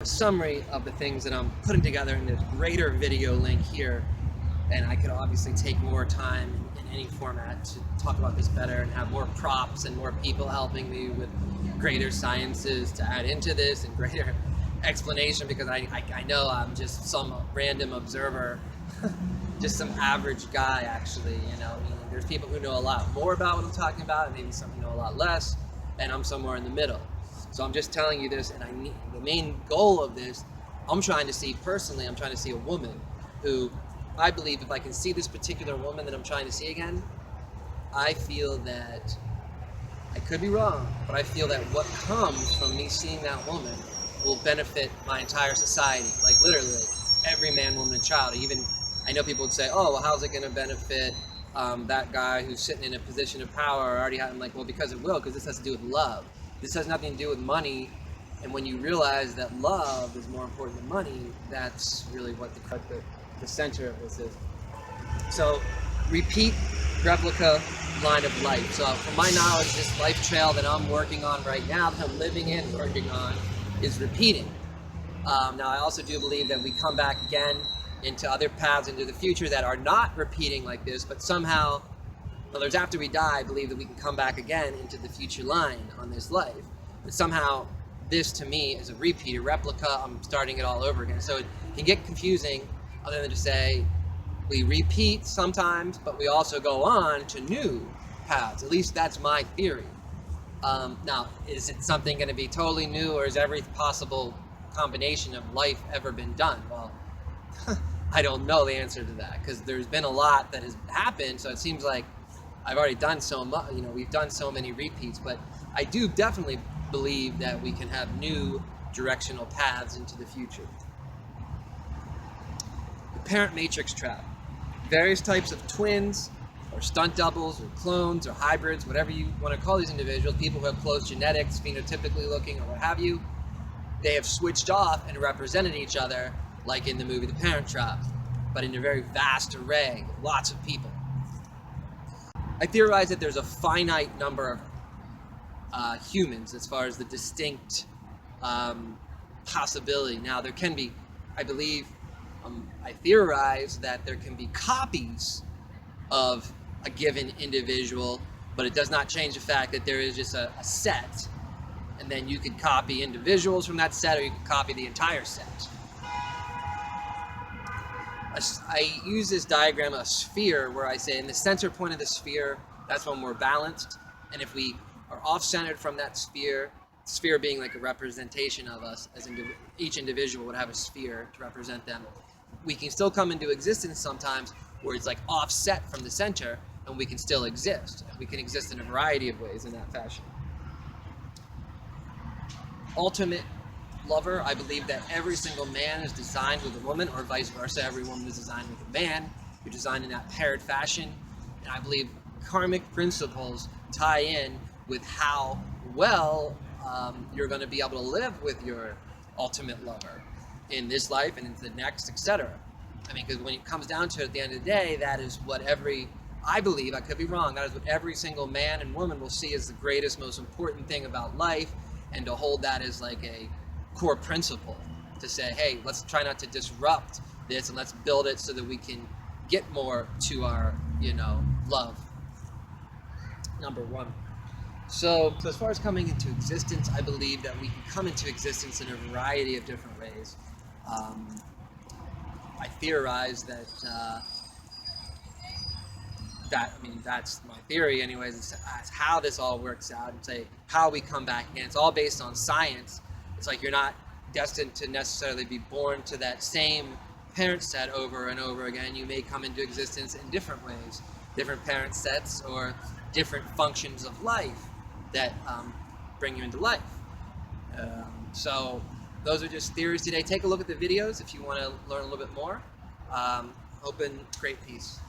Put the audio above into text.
A summary of the things that I'm putting together in this greater video link here, and I could obviously take more time in any format to talk about this better and have more props and more people helping me with greater sciences to add into this and greater explanation, because I know I'm just some random observer, just some average guy actually, you know. I mean, there's people who know a lot more about what I'm talking about and maybe some who know a lot less, and I'm somewhere in the middle. So I'm just telling you this, and the main goal of this, I'm trying to see personally, I'm trying to see a woman who I believe if I can see this particular woman that I'm trying to see again, I feel that, I could be wrong, but I feel that what comes from me seeing that woman will benefit my entire society, like literally every man, woman, and child. Even, I know people would say, oh, well, how's it going to benefit that guy who's sitting in a position of power or already had, I'm like, well, because it will, because this has to do with love. This has nothing to do with money. And when you realize that love is more important than money, that's really what the center of this is. So, repeat, replica, line of life. So from my knowledge, this life trail that I'm working on right now, that I'm living in, working on, is repeating. Now, I also do believe that we come back again into other paths into the future that are not repeating like this, but somehow, in other words, after we die, I believe that we can come back again into the future line on this life. But somehow, this to me is a repeat, a replica. I'm starting it all over again. So it can get confusing, other than to say we repeat sometimes, but we also go on to new paths. At least that's my theory. Now, is it something going to be totally new, or has every possible combination of life ever been done? Well, I don't know the answer to that, because there's been a lot that has happened, so it seems like I've already done so much, you know, we've done so many repeats, but I do definitely believe that we can have new directional paths into the future. The parent matrix trap. Various types of twins, or stunt doubles, or clones, or hybrids, whatever you want to call these individuals, people who have close genetics, phenotypically looking, or what have you, they have switched off and represented each other, like in the movie The Parent Trap, but in a very vast array, with lots of people. I theorize that there's a finite number of humans as far as the distinct possibility. Now, there can be, I believe, I theorize that there can be copies of a given individual, but it does not change the fact that there is just a set, and then you could copy individuals from that set, or you could copy the entire set. I use this diagram, a sphere, where I say in the center point of the sphere, that's when we're balanced, and if we are off-centered from that sphere, sphere being like a representation of us, as each individual would have a sphere to represent them, we can still come into existence sometimes where it's like offset from the center, and we can still exist. And we can exist in a variety of ways in that fashion. Ultimate lover, I believe that every single man is designed with a woman, or vice versa, every woman is designed with a man. You're designed in that paired fashion, and I believe karmic principles tie in with how well you're going to be able to live with your ultimate lover in this life and into the next, etc. I mean, because when it comes down to it, at the end of the day, that is what I believe, I could be wrong, that is what every single man and woman will see as the greatest, most important thing about life, and to hold that as like a core principle, to say, hey, let's try not to disrupt this, and let's build it so that we can get more to our, love. Number one. So as far as coming into existence, I believe that we can come into existence in a variety of different ways. I theorize that, that's my theory anyways, is how this all works out, and say how we come back again. It's all based on science. It's like you're not destined to necessarily be born to that same parent set over and over again. You may come into existence in different ways, different parent sets or different functions of life that bring you into life. So those are just theories today. Take a look at the videos if you want to learn a little bit more. Hope and great peace.